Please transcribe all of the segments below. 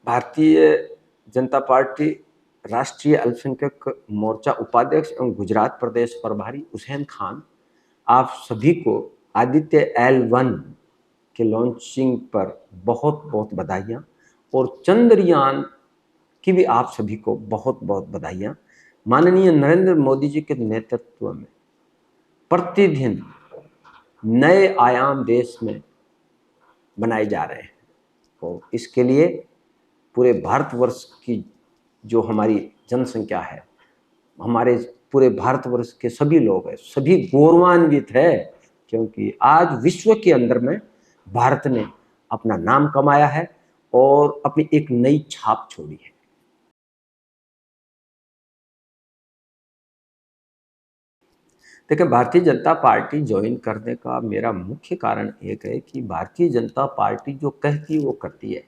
Bharatiya Janata party राष्ट्रीय अल्पसंख्यक मोर्चा उपाध्यक्ष एवं गुजरात प्रदेश प्रभारी हुसैन खान आप सभी को आदित्य L1 के लॉन्चिंग पर बहुत बहुत बधाइयाँ और चंद्रयान की भी आप सभी को बहुत बहुत बधाइयाँ। माननीय नरेंद्र मोदी जी के नेतृत्व में प्रतिदिन नए आयाम देश में बनाए जा रहे हैं और इसके लिए पूरे भारतवर्ष की जो हमारी जनसंख्या है, हमारे पूरे भारतवर्ष के सभी लोग हैं, सभी गौरवान्वित है, क्योंकि आज विश्व के अंदर में भारत ने अपना नाम कमाया है और अपनी एक नई छाप छोड़ी है। देखिए, भारतीय जनता पार्टी ज्वाइन करने का मेरा मुख्य कारण एक है कि भारतीय जनता पार्टी जो कहती है वो करती है।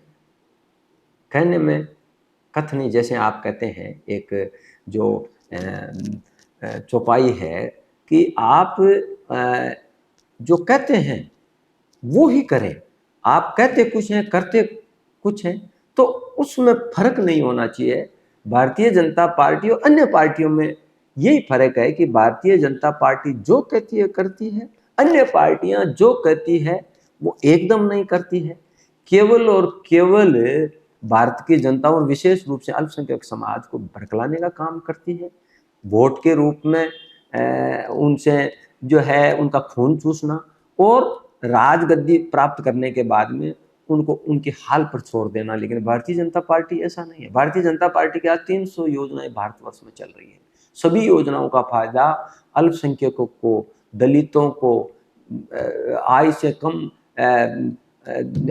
कहने में कथनी, जैसे आप कहते हैं, एक जो चौपाई है कि आप जो कहते हैं वो ही करें। आप कहते कुछ हैं, करते कुछ हैं, तो उसमें फर्क नहीं होना चाहिए। भारतीय जनता पार्टी और अन्य पार्टियों में यही फर्क है कि भारतीय जनता पार्टी जो कहती है करती है, अन्य पार्टियां जो कहती है वो एकदम नहीं करती है। केवल और केवल भारत की जनता और विशेष रूप से अल्पसंख्यक समाज को भड़कलाने का काम करती है। वोट के रूप में उनसे जो है उनका खून चूसना और राजगद्दी प्राप्त करने के बाद में उनको उनके हाल पर छोड़ देना। लेकिन भारतीय जनता पार्टी ऐसा नहीं है। भारतीय जनता पार्टी के आज 300 योजनाएं भारतवर्ष में चल रही है। सभी योजनाओं का फायदा अल्पसंख्यकों को, दलितों को, आय से कम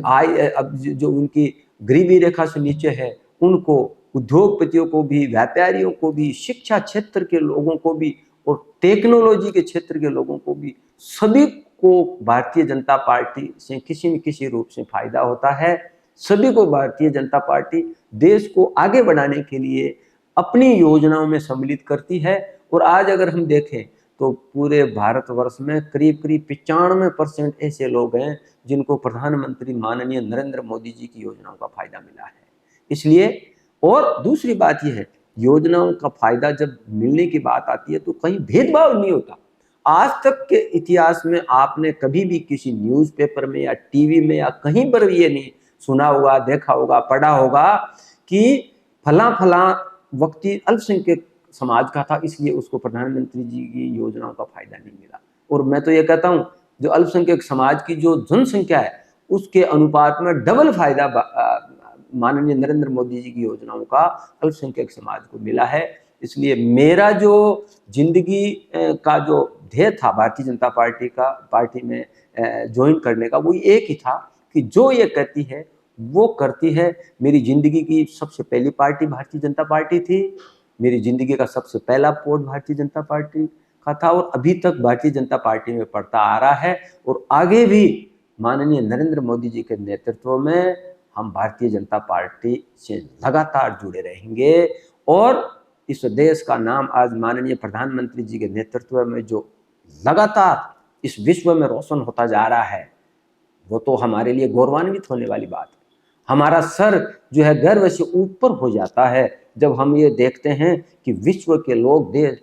आय, अब जो उनकी गरीबी रेखा से नीचे है उनको, उद्योगपतियों को भी, व्यापारियों को भी, शिक्षा क्षेत्र के लोगों को भी और टेक्नोलॉजी के क्षेत्र के लोगों को भी, सभी को भारतीय जनता पार्टी से किसी न किसी रूप से फायदा होता है। सभी को भारतीय जनता पार्टी देश को आगे बढ़ाने के लिए अपनी योजनाओं में सम्मिलित करती है। और आज अगर हम देखें तो पूरे भारतवर्ष में करीब करीब 95% ऐसे लोग हैं जिनको प्रधानमंत्री माननीय नरेंद्र मोदी जी की योजनाओं का फायदा मिला है। इसलिए, और दूसरी बात यह है, योजनाओं का फायदा जब मिलने की बात आती है तो कहीं भेदभाव नहीं होता। आज तक के इतिहास में आपने कभी भी किसी न्यूज़पेपर में या टीवी में या कहीं पर ये नहीं सुना होगा, देखा होगा, पढ़ा होगा कि फला फला व्यक्ति अल्पसंख्यक समाज का था इसलिए उसको प्रधानमंत्री जी की योजनाओं का फायदा नहीं मिला। और मैं तो ये कहता हूँ, जो अल्पसंख्यक समाज की जो जनसंख्या है उसके अनुपात में डबल फायदा माननीय नरेंद्र मोदी जी की योजनाओं का अल्पसंख्यक समाज को मिला है। इसलिए मेरा जो जिंदगी का जो ध्येय था भारतीय जनता पार्टी में ज्वाइन करने का, वो एक ही था कि जो ये कहती है वो करती है। मेरी जिंदगी की सबसे पहली पार्टी भारतीय जनता पार्टी थी। मेरी जिंदगी का सबसे पहला वोट भारतीय जनता पार्टी का था और अभी तक भारतीय जनता पार्टी में पड़ता आ रहा है और आगे भी माननीय नरेंद्र मोदी जी के नेतृत्व में हम भारतीय जनता पार्टी से लगातार जुड़े रहेंगे। और इस देश का नाम आज माननीय प्रधानमंत्री जी के नेतृत्व में जो लगातार इस विश्व में रोशन होता जा रहा है, वो तो हमारे लिए गौरवान्वित होने वाली बात है। हमारा सर जो है गर्व से ऊपर हो जाता है जब हम ये देखते हैं कि विश्व के लोग देश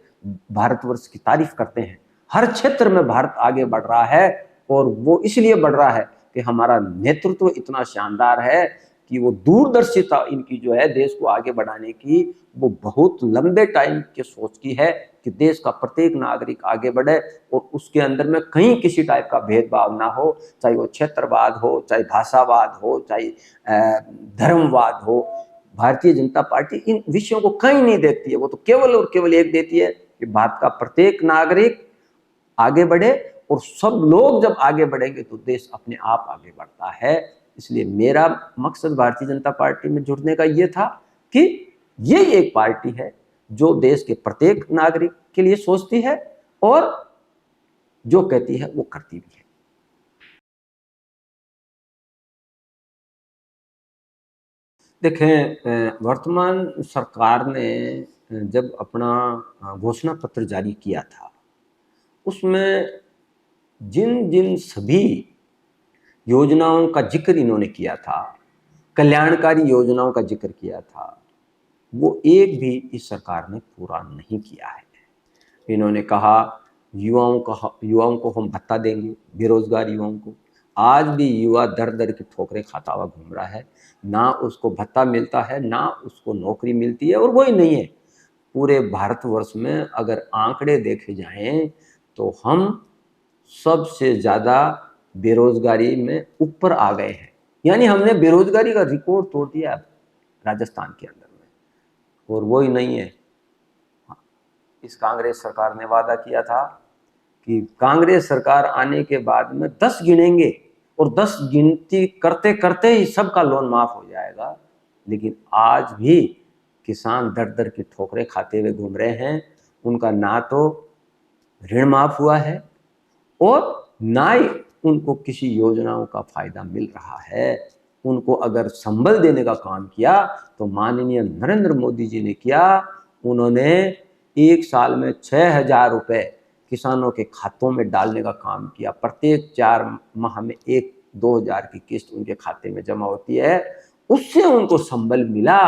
भारतवर्ष की तारीफ करते हैं। हर क्षेत्र में भारत आगे बढ़ रहा है और वो इसलिए बढ़ रहा है कि हमारा नेतृत्व इतना शानदार है कि वो दूरदर्शिता इनकी जो है देश को आगे बढ़ाने की, वो बहुत लंबे टाइम के सोच की है कि देश का प्रत्येक नागरिक आगे बढ़े और उसके अंदर में कहीं किसी टाइप का भेदभाव ना हो, चाहे वो क्षेत्रवाद हो, चाहे भाषावाद हो, चाहे धर्मवाद हो। भारतीय जनता पार्टी इन विषयों को कहीं नहीं देखती है। वो तो केवल और केवल एक देती है कि भारत का प्रत्येक नागरिक आगे बढ़े और सब लोग जब आगे बढ़ेंगे तो देश अपने आप आगे बढ़ता है। इसलिए मेरा मकसद भारतीय जनता पार्टी में जुड़ने का ये था कि ये एक पार्टी है जो देश के प्रत्येक नागरिक के लिए सोचती है और जो कहती है वो करती भी है। देखें, वर्तमान सरकार ने जब अपना घोषणा पत्र जारी किया था, उसमें जिन जिन सभी योजनाओं का जिक्र इन्होंने किया था, कल्याणकारी योजनाओं का जिक्र किया था, वो एक भी इस सरकार ने पूरा नहीं किया है। इन्होंने कहा युवाओं को हम भत्ता देंगे, बेरोजगार युवाओं को। आज भी युवा दर दर की ठोकरें खाता हुआ घूम रहा है, ना उसको भत्ता मिलता है, ना उसको नौकरी मिलती है। और वही नहीं है, पूरे भारतवर्ष में अगर आंकड़े देखे जाएं तो हम सबसे ज़्यादा बेरोजगारी में ऊपर आ गए हैं। यानी हमने बेरोजगारी का रिकॉर्ड तोड़ दिया राजस्थान के अंदर में। और वही नहीं है, इस कांग्रेस सरकार ने वादा किया था कि कांग्रेस सरकार आने के बाद में 10 गिनेंगे और 10 गिनती करते करते ही सबका लोन माफ हो जाएगा। लेकिन आज भी किसान दर दर की ठोकरें खाते हुए घूम रहे हैं। उनका ना तो ऋण माफ हुआ है और ना ही उनको किसी योजनाओं का फायदा मिल रहा है। उनको अगर संबल देने का काम किया तो माननीय नरेंद्र मोदी जी ने किया। उन्होंने एक साल में 6,000 रुपए किसानों के खातों में डालने का काम किया। प्रत्येक 4 माह में 1-2 हज़ार की किस्त उनके खाते में जमा होती है, उससे उनको संबल मिला।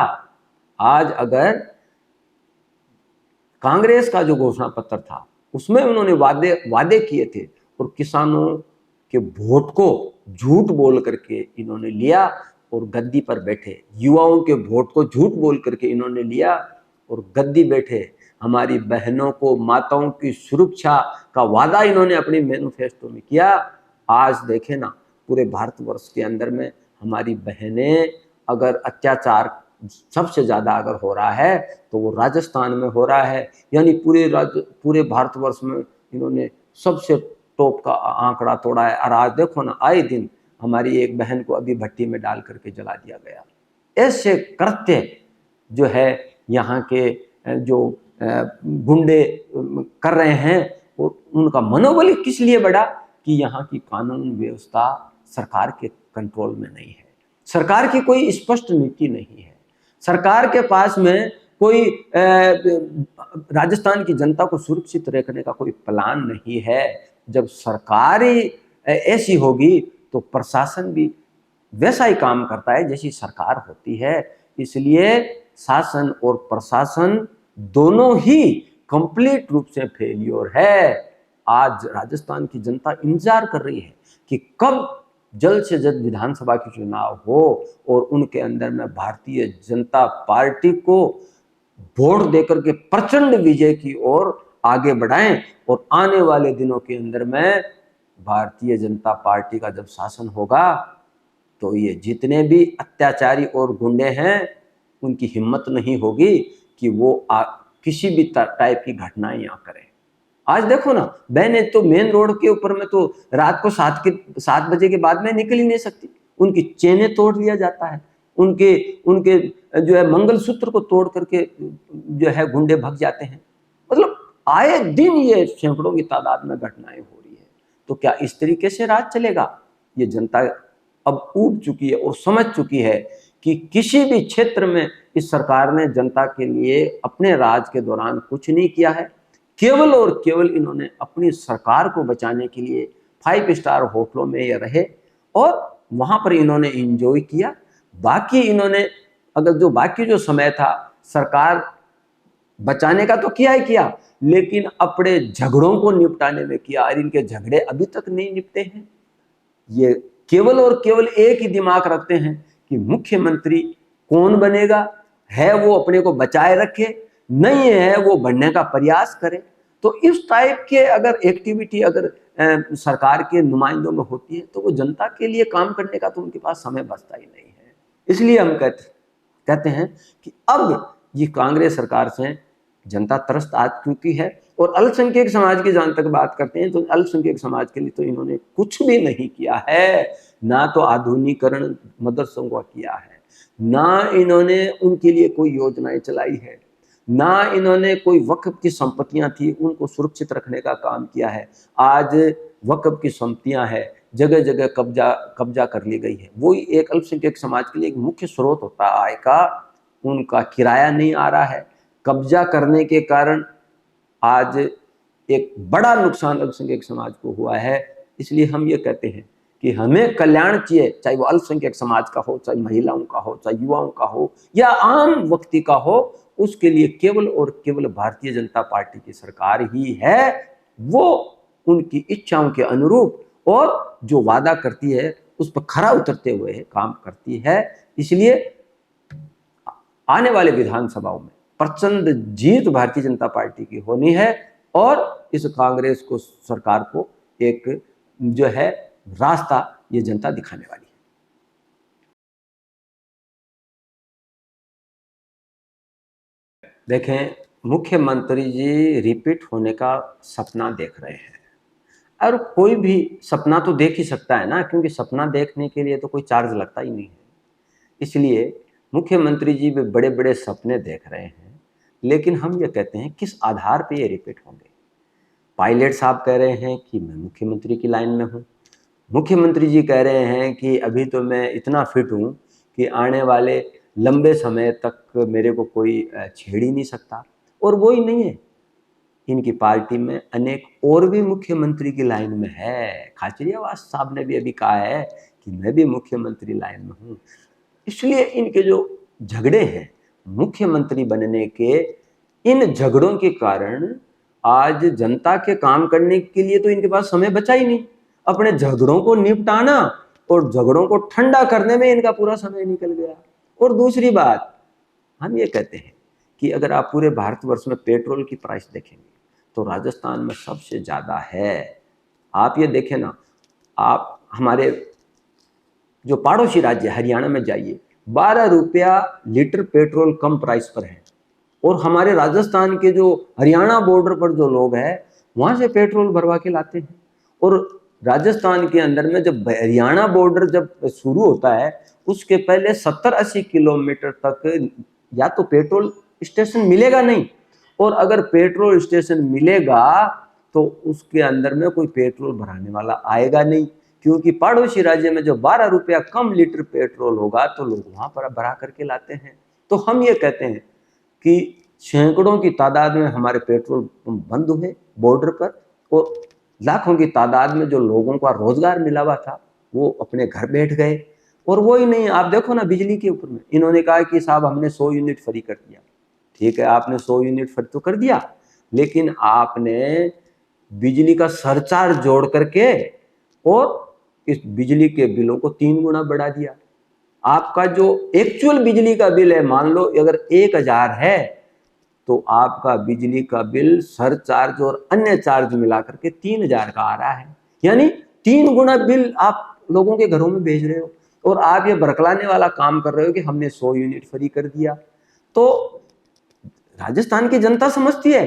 आज अगर कांग्रेस का जो घोषणा पत्र था उसमें उन्होंने वादे किए थे और किसानों के वोट को झूठ बोल करके इन्होंने लिया और गद्दी पर बैठे। युवाओं के वोट को झूठ बोल करके इन्होंने लिया और गद्दी बैठे। हमारी बहनों को, माताओं की सुरक्षा का वादा इन्होंने अपने मैनिफेस्टो में किया। आज देखें ना, पूरे भारतवर्ष के अंदर में हमारी बहनें अगर अत्याचार सबसे ज़्यादा अगर हो रहा है तो वो राजस्थान में हो रहा है। यानी पूरे भारतवर्ष में इन्होंने सबसे टॉप का आंकड़ा तोड़ा है। और आज देखो ना, आए दिन हमारी एक बहन को अभी भट्टी में डाल करके जला दिया गया। ऐसे कृत्य जो है यहाँ के जो गुंडे कर रहे हैं, और उनका मनोबल किस लिए बढ़ा कि यहाँ की कानून व्यवस्था सरकार के कंट्रोल में नहीं है। सरकार की कोई स्पष्ट नीति नहीं है। सरकार के पास में कोई राजस्थान की जनता को सुरक्षित रखने का कोई प्लान नहीं है। जब सरकार ही ऐसी होगी तो प्रशासन भी वैसा ही काम करता है जैसी सरकार होती है। इसलिए शासन और प्रशासन दोनों ही कंप्लीट रूप से फेलियर है। आज राजस्थान की जनता इंतजार कर रही है कि कब जल्द से जल्द विधानसभा के चुनाव हो और उनके अंदर में भारतीय जनता पार्टी को वोट देकर के प्रचंड विजय की ओर आगे बढ़ाएं। और आने वाले दिनों के अंदर में भारतीय जनता पार्टी का जब शासन होगा तो ये जितने भी अत्याचारी और गुंडे हैं उनकी हिम्मत नहीं होगी कि वो किसी भी टाइप की घटनाएं यहाँ करें। आज देखो ना, बहनें तो मेन रोड के ऊपर में तो रात को 7 बजे के बाद में निकल ही नहीं सकती। उनकी चेनें तोड़ लिया जाता है, उनके जो है मंगलसूत्र को तोड़ करके जो है गुंडे भग जाते हैं। मतलब आए दिन ये सैकड़ों की तादाद में घटनाएं हो रही है। तो क्या इस तरीके से राज चलेगा? ये जनता अब ऊब चुकी है और समझ चुकी है कि किसी भी क्षेत्र में इस सरकार ने जनता के लिए अपने राज के दौरान कुछ नहीं किया है। केवल और केवल इन्होंने अपनी सरकार को बचाने के लिए 5 स्टार होटलों में ये रहे और वहां पर इन्होंने एंजॉय किया। बाकी इन्होंने बाकी जो समय था सरकार बचाने का तो किया ही किया, लेकिन अपने झगड़ों को निपटाने में किया। और इनके झगड़े अभी तक नहीं निपटे हैं। ये केवल और केवल एक ही दिमाग रखते हैं कि मुख्यमंत्री कौन बनेगा, है वो अपने को बचाए रखे, नहीं है वो बनने का प्रयास करे। तो इस टाइप के अगर एक्टिविटी अगर सरकार के नुमाइंदों में होती है तो वो जनता के लिए काम करने का तो उनके पास समय बचता ही नहीं है। इसलिए हम कहते हैं कि अब ये कांग्रेस सरकार से जनता त्रस्त आ चुकी है। और अल्पसंख्यक समाज की जहां तक बात करते हैं तो अल्पसंख्यक समाज के लिए तो इन्होंने कुछ भी नहीं किया है। ना तो आधुनिकीकरण मदरसों का किया है, ना इन्होंने उनके लिए कोई योजनाएं चलाई है, ना इन्होंने कोई वक्फ की संपत्तियां थी उनको सुरक्षित रखने का काम किया है। आज वक्फ की संपत्तियां है जगह जगह कब्जा कर ली गई है। वही एक अल्पसंख्यक समाज के लिए एक मुख्य स्रोत होता है आय का, उनका किराया नहीं आ रहा है। कब्जा करने के कारण आज एक बड़ा नुकसान अल्पसंख्यक समाज को हुआ है। इसलिए हम ये कहते हैं कि हमें कल्याण चाहिए, चाहे वो अल्पसंख्यक समाज का हो, चाहे महिलाओं का हो, चाहे युवाओं का हो या आम व्यक्ति का हो, उसके लिए केवल और केवल भारतीय जनता पार्टी की सरकार ही है। वो उनकी इच्छाओं के अनुरूप और जो वादा करती है उस पर खरा उतरते हुए काम करती है। इसलिए आने वाले विधानसभाओं में प्रचंड जीत भारतीय जनता पार्टी की होनी है और इस कांग्रेस को, सरकार को एक जो है रास्ता ये जनता दिखाने वाली है। देखें, मुख्यमंत्री जी रिपीट होने का सपना देख रहे हैं और कोई भी सपना तो देख ही सकता है ना, क्योंकि सपना देखने के लिए तो कोई चार्ज लगता ही नहीं है। इसलिए मुख्यमंत्री जी भी बड़े बड़े सपने देख रहे हैं, लेकिन हम ये कहते हैं किस आधार पे ये रिपीट होंगे। पायलट साहब कह रहे हैं कि मैं मुख्यमंत्री की लाइन में हूँ, मुख्यमंत्री जी कह रहे हैं कि अभी तो मैं इतना फिट हूँ कि आने वाले लंबे समय तक मेरे को कोई छेड़ ही नहीं सकता। और वो ही नहीं है, इनकी पार्टी में अनेक और भी मुख्यमंत्री की लाइन में है। खाचरियावास साहब ने भी अभी कहा है कि मैं भी मुख्यमंत्री लाइन में हूँ। इसलिए इनके जो झगड़े हैं मुख्यमंत्री बनने के, इन झगड़ों के कारण आज जनता के काम करने के लिए तो इनके पास समय बचा ही नहीं। अपने झगड़ों को निपटाना और झगड़ों को ठंडा करने में इनका पूरा समय निकल गया। और दूसरी बात, हम ये कहते हैं कि अगर आप पूरे भारतवर्ष में पेट्रोल की प्राइस देखेंगे तो राजस्थान में सबसे ज़्यादा है। आप ये देखें ना, आप हमारे जो पड़ोसी राज्य हरियाणा में जाइए, 12 रुपया लीटर पेट्रोल कम प्राइस पर है। और हमारे राजस्थान के जो हरियाणा बॉर्डर पर जो लोग हैं वहाँ से पेट्रोल भरवा के लाते हैं। और राजस्थान के अंदर में जब हरियाणा बॉर्डर जब शुरू होता है उसके पहले 70-80 किलोमीटर तक या तो पेट्रोल स्टेशन मिलेगा नहीं, और अगर पेट्रोल स्टेशन मिलेगा तो उसके अंदर में कोई पेट्रोल भराने वाला आएगा नहीं, क्योंकि पड़ोसी राज्य में जो 12 रुपया कम लीटर पेट्रोल होगा तो लोग वहां पर भरा करके लाते हैं। तो हम ये कहते हैं कि सैकड़ों की तादाद में हमारे पेट्रोल पंप बंद हुए बॉर्डर पर, और लाखों की तादाद में जो लोगों का रोजगार मिला हुआ था वो अपने घर बैठ गए। और वो ही नहीं, आप देखो ना बिजली के ऊपर में इन्होंने कहा कि साहब हमने 100 यूनिट फ्री कर दिया। ठीक है, आपने 100 यूनिट फ्री तो कर दिया, लेकिन आपने बिजली का सरचार्ज जोड़ करके और इस बिजली के बिलों को 3 गुना बढ़ा दिया। आपका जो एक्चुअल बिजली का बिल है, मान लो अगर 1000 है तो आपका बिजली का बिल सरचार्ज और अन्य चार्ज मिला करके 3000 का आ रहा है। यानी 3 गुना बिल आप लोगों के घरों में भेज रहे हो और आप ये बरकलाने वाला काम कर रहे हो कि हमने 100 यूनिट फ्री कर दिया। तो राजस्थान की जनता समझती है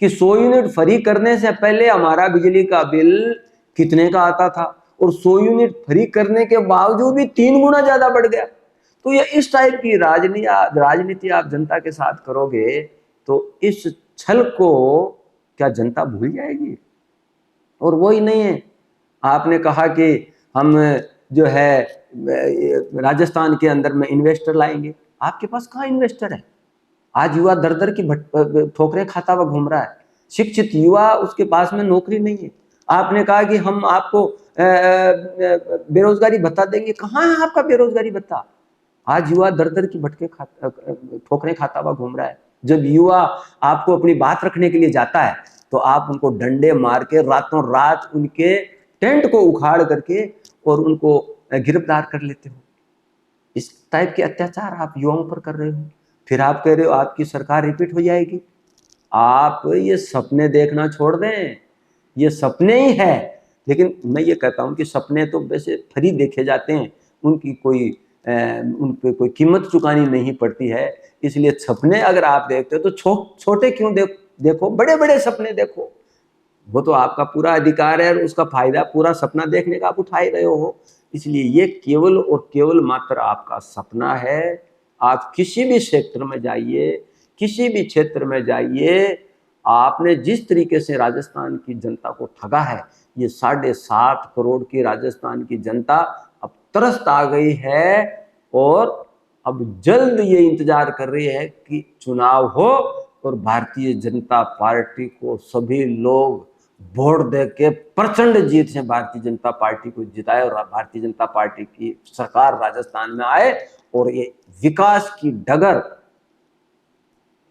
कि 100 यूनिट फ्री करने से पहले हमारा बिजली का बिल कितने का आता था, और 100 यूनिट फ्री करने के बावजूद भी 3 गुना ज्यादा बढ़ गया। तो ये इस टाइप की राजनीति आप जनता के साथ करोगे तो इस छल को क्या जनता भूल जाएगी? और वो ही नहीं है, आपने कहा कि हम जो है राजस्थान के अंदर में इन्वेस्टर लाएंगे। आपके पास कहाँ इन्वेस्टर है? आज युवा दर दर की ठोकरें खाता हुआ घूम रहा है। शिक्षित युवा, उसके पास में नौकरी नहीं है। आपने कहा कि हम आपको बेरोजगारी भत्ता देंगे। कहाँ है आपका बेरोजगारी भत्ता? आज युवा दर दर की ठोकरें खाता हुआ घूम रहा है। जब युवा आपको अपनी बात रखने के लिए जाता है तो आप उनको डंडे मार के रातों रात उनके टेंट को उखाड़ करके और उनको गिरफ्तार कर लेते हो। इस टाइप के अत्याचार आप युवाओं पर कर रहे हो। फिर आप कह रहे हो आपकी सरकार रिपीट हो जाएगी। आप ये सपने देखना छोड़ दें, ये सपने ही है। लेकिन मैं ये कहता हूं कि सपने तो वैसे फ्री देखे जाते हैं, उनकी कोई उन पे कोई कीमत चुकानी नहीं पड़ती है। इसलिए सपने अगर आप देखते हो तो छोटे क्यों देखो, बड़े बड़े सपने देखो। वो तो आपका पूरा अधिकार है और उसका फायदा पूरा सपना देखने का आप उठा ही रहे हो। इसलिए ये केवल और केवल मात्र आपका सपना है। आप किसी भी सेक्टर में जाइए, किसी भी क्षेत्र में जाइए, आपने जिस तरीके से राजस्थान की जनता को ठगा है, ये 7.5 करोड़ की राजस्थान की जनता अब तरस आ गई है और अब जल्द ये इंतजार कर रही है कि चुनाव हो और भारतीय जनता पार्टी को सभी लोग वोट दे के प्रचंड जीत से भारतीय जनता पार्टी को जिताए और भारतीय जनता पार्टी की सरकार राजस्थान में आए और ये विकास की डगर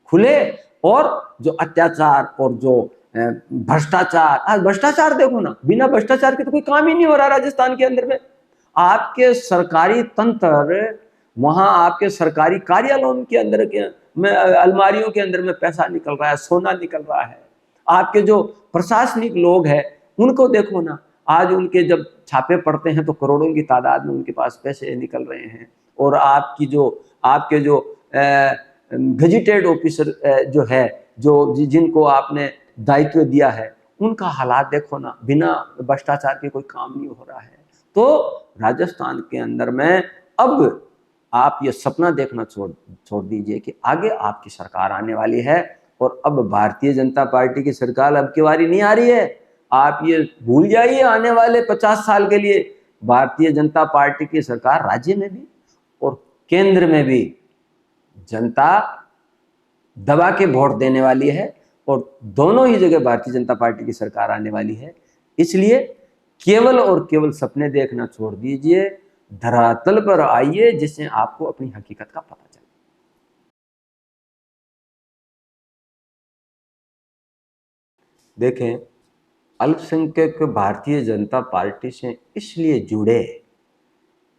खुले। और जो अत्याचार और जो भ्रष्टाचार, आज भ्रष्टाचार देखो ना, बिना भ्रष्टाचार के तो कोई काम ही नहीं हो रहा राजस्थान के अंदर में। आपके सरकारी तंत्र, वहां आपके सरकारी कार्यालयों के अंदर में अलमारियों के अंदर में पैसा निकल रहा है, सोना निकल रहा है। आपके जो प्रशासनिक लोग हैं उनको देखो ना, आज उनके जब छापे पड़ते हैं तो करोड़ों की तादाद में उनके पास पैसे निकल रहे हैं। और आपके जो गजेटेड ऑफिसर जो है, जिनको आपने दायित्व दिया है, उनका हालात देखो ना, बिना भ्रष्टाचार के कोई काम नहीं हो रहा है। तो राजस्थान के अंदर में अब आप ये सपना देखना छोड़ दीजिए कि आगे आपकी सरकार आने वाली है और अब भारतीय जनता पार्टी की सरकार अब की बारी नहीं आ रही है। आप ये भूल जाइए, आने वाले 50 साल के लिए भारतीय जनता पार्टी की सरकार राज्य में भी और केंद्र में भी जनता दबा के वोट देने वाली है और दोनों ही जगह भारतीय जनता पार्टी की सरकार आने वाली है। इसलिए केवल और केवल सपने देखना छोड़ दीजिए, धरातल पर आइए जिससे आपको अपनी हकीकत का पता चले। देखें, अल्पसंख्यक भारतीय जनता पार्टी से इसलिए जुड़े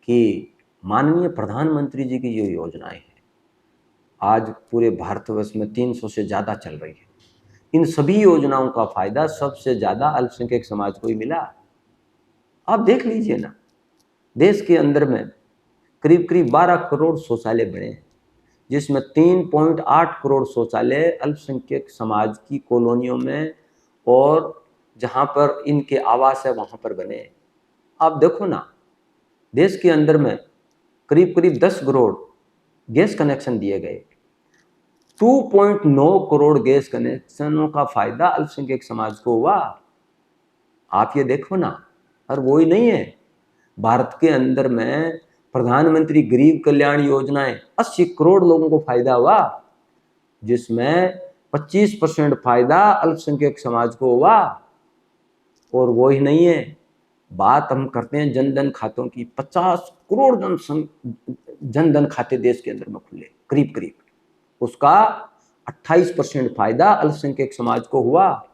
कि माननीय प्रधानमंत्री जी की जो योजनाएं हैं आज पूरे भारतवर्ष में 300 से ज़्यादा चल रही है। इन सभी योजनाओं का फायदा सबसे ज़्यादा अल्पसंख्यक समाज को ही मिला। आप देख लीजिए ना, देश के अंदर में करीब करीब 12 करोड़ शौचालय बने हैं, जिसमें 3.8 करोड़ शौचालय अल्पसंख्यक समाज की कॉलोनियों में और जहाँ पर इनके आवास है वहाँ पर बने। आप देखो ना, देश के अंदर में करीब करीब 10 करोड़ गैस कनेक्शन दिए गए। 2.9 करोड़ गैस कनेक्शनों का फायदा अल्पसंख्यक समाज को हुआ। आप ये देखो ना, और वो ही नहीं है, भारत के अंदर में प्रधानमंत्री गरीब कल्याण योजनाएं 80 करोड़ लोगों को फायदा हुआ, जिसमें 25% फायदा अल्पसंख्यक समाज को हुआ। और वो ही नहीं है, बात हम करते हैं जनधन खातों की। 50 करोड़ जनधन खाते देश के अंदर में खुले करीब करीब, उसका 28% फायदा अल्पसंख्यक समाज को हुआ।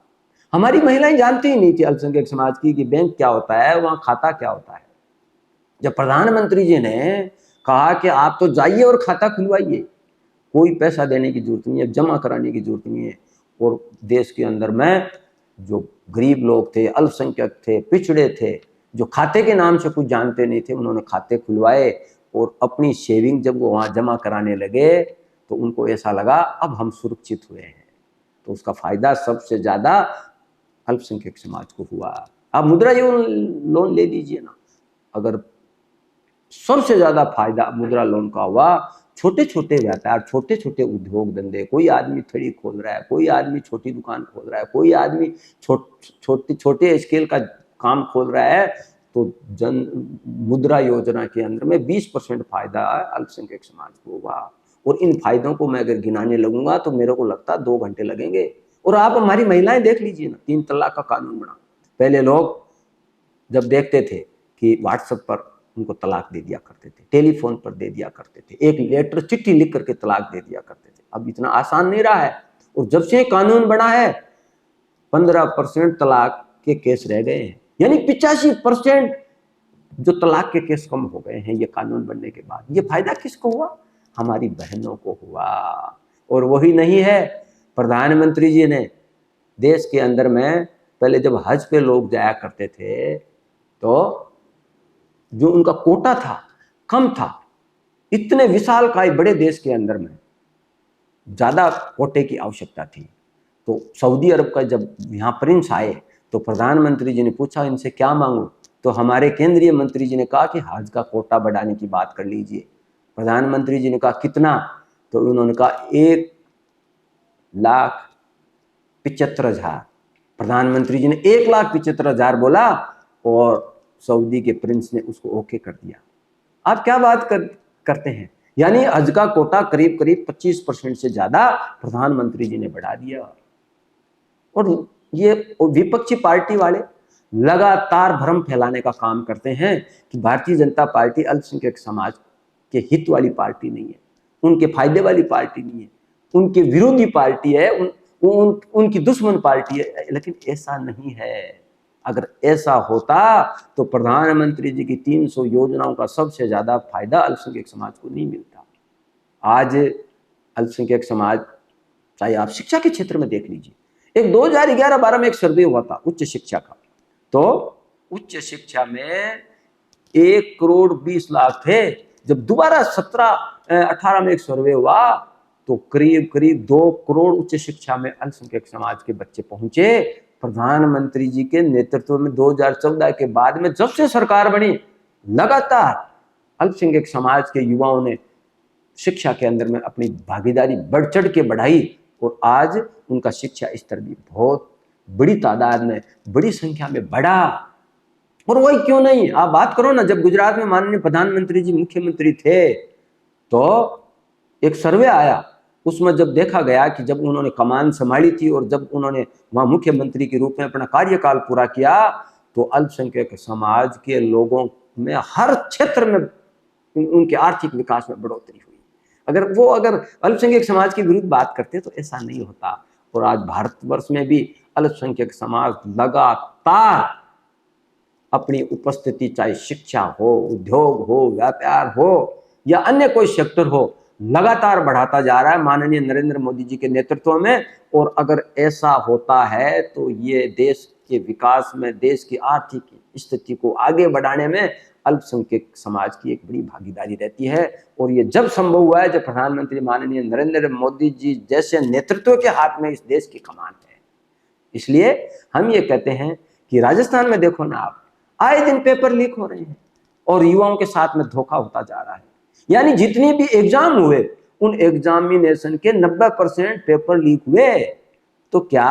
हमारी महिलाएं जानती ही नहीं थी अल्पसंख्यक समाज की कि बैंक क्या होता है, वहां खाता क्या होता है। जब प्रधानमंत्री जी ने कहा कि आप तो जाइए और खाता खुलवाइए, कोई पैसा देने की जरूरत नहीं है, जमा कराने की जरूरत नहीं है, और देश के अंदर में जो गरीब लोग थे, अल्पसंख्यक थे, पिछड़े थे, जो खाते के नाम से कुछ जानते नहीं थे, उन्होंने खाते खुलवाए और अपनी सेविंग जब वो वहाँ जमा कराने लगे तो उनको ऐसा लगा अब हम सुरक्षित हुए हैं। तो उसका फायदा सबसे ज़्यादा अल्पसंख्यक समाज को हुआ। आप मुद्रा लोन ले लीजिए ना, अगर सबसे ज़्यादा फायदा मुद्रा लोन का हुआ छोटे छोटे व्यापार, छोटे छोटे उद्योग धंधे, कोई आदमी थड़ी खोल रहा है, कोई आदमी छोटी दुकान खोल रहा है, कोई आदमी छोटे स्केल का काम खोल रहा है, तो जन मुद्रा योजना के अंदर में 20% फायदा अल्पसंख्यक समाज को हुआ। और इन फायदों को मैं अगर गिनाने लगूंगा तो मेरे को लगता है 2 घंटे लगेंगे। और आप हमारी महिलाएं देख लीजिए ना, 3 तलाक का कानून बना। पहले लोग जब देखते थे कि व्हाट्सएप पर उनको तलाक दे दिया करते थे, टेलीफोन पर दे दिया करते थे, एक लेटर चिट्ठी लिख करके तलाक दे दिया करते थे। अब इतना आसान नहीं रहा है। और जब से कानून बना है 15% तलाक के केस रह गए हैं, यानी 85% जो तलाक के केस कम हो गए हैं ये कानून बनने के बाद। ये फायदा किसको हुआ? हमारी बहनों को हुआ। और वही नहीं है, प्रधानमंत्री जी ने देश के अंदर में पहले जब हज पे लोग जाया करते थे तो जो उनका कोटा था कम था। इतने विशालकाय बड़े देश के अंदर में ज्यादा कोटे की आवश्यकता थी। तो सऊदी अरब का जब यहाँ प्रिंस आए तो प्रधानमंत्री जी ने पूछा इनसे क्या मांगू, तो हमारे केंद्रीय मंत्री जी ने कहा कि हज का कोटा बढ़ाने की बात कर लीजिए। प्रधानमंत्री जी ने कहा कितना, तो उन्होंने कहा 1,75,000। प्रधानमंत्री जी ने 1,75,000 बोला और सऊदी के प्रिंस ने उसको ओके कर दिया। आप क्या बात करते हैं, यानी हज का कोटा करीब करीब 25% से ज्यादा प्रधानमंत्री जी ने बढ़ा दिया। और ये विपक्षी पार्टी वाले लगातार भ्रम फैलाने का काम करते हैं कि भारतीय जनता पार्टी अल्पसंख्यक समाज के हित वाली पार्टी नहीं है, उनके फायदे वाली पार्टी नहीं है, उनके विरोधी पार्टी है, उनकी दुश्मन पार्टी है। लेकिन ऐसा नहीं है। अगर ऐसा होता तो प्रधानमंत्री जी की 300 योजनाओं का सबसे ज्यादा फायदा अल्पसंख्यक समाज को नहीं मिलता। आज अल्पसंख्यक समाज, चाहे आप शिक्षा के क्षेत्र में देख लीजिए, एक 2011-12 में एक सर्वे हुआ था उच्च शिक्षा का, तो उच्च शिक्षा में 1,20,00,000 थे। जब दोबारा 17-18 में एक सर्वे हुआ तो करीब करीब 2 करोड़ उच्च शिक्षा में अल्पसंख्यक समाज के बच्चे पहुंचे। प्रधानमंत्री जी के नेतृत्व में 2014 के बाद में जब से सरकार बनी, लगातार अल्पसंख्यक समाज के युवाओं ने शिक्षा के अंदर में अपनी भागीदारी बढ़ चढ़ के बढ़ाई और आज उनका शिक्षा स्तर भी बहुत बड़ी तादाद में, बड़ी संख्या में बढ़ा। और वही क्यों नहीं, आप बात करो ना, जब गुजरात में माननीय प्रधानमंत्री जी मुख्यमंत्री थे तो एक सर्वे आया, उसमें जब देखा गया कि जब उन्होंने कमान संभाली थी और जब उन्होंने वहां मुख्यमंत्री के रूप में अपना कार्यकाल पूरा किया तो अल्पसंख्यक समाज के लोगों में हर क्षेत्र में उनके आर्थिक विकास में बढ़ोतरी हुई। अगर अल्पसंख्यक समाज के विरुद्ध बात करते तो ऐसा नहीं होता। और आज भारतवर्ष में भी अल्पसंख्यक समाज लगातार अपनी उपस्थिति, चाहे शिक्षा हो, उद्योग हो, व्यापार हो या अन्य कोई सेक्टर हो, लगातार बढ़ाता जा रहा है माननीय नरेंद्र मोदी जी के नेतृत्व में। और अगर ऐसा होता है तो ये देश के विकास में, देश की आर्थिक स्थिति को आगे बढ़ाने में अल्पसंख्यक समाज की एक बड़ी भागीदारी रहती है। और ये जब संभव हुआ है जब प्रधानमंत्री माननीय नरेंद्र मोदी जी जैसे नेतृत्व के हाथ में इस देश की कमान है। इसलिए हम ये कहते हैं कि राजस्थान में देखो ना आप, आए दिन पेपर लीक हो रहे हैं और युवाओं के साथ में धोखा होता जा रहा है। यानी जितने भी एग्जाम हुए उन एग्जामिनेशन के 90% पेपर लीक हुए। तो क्या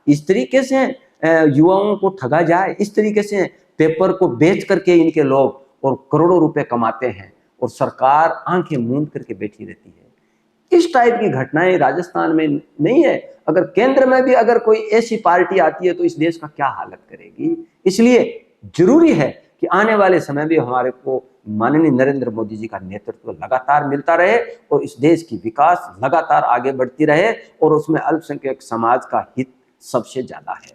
इस तरीके से युवाओं को ठगा जाए? इस तरीके से पेपर को बेच करके इनके लोग और करोड़ों रुपए कमाते हैं और सरकार आंखें मूंद करके बैठी रहती है। इस टाइप की घटनाएं राजस्थान में नहीं है। अगर केंद्र में भी अगर कोई ऐसी पार्टी आती है तो इस देश का क्या हालत करेगी। इसलिए जरूरी है कि आने वाले समय में हमारे को माननीय नरेंद्र मोदी जी का नेतृत्व लगातार मिलता रहे और इस देश की विकास लगातार आगे बढ़ती रहे और उसमें अल्पसंख्यक समाज का हित सबसे ज्यादा है।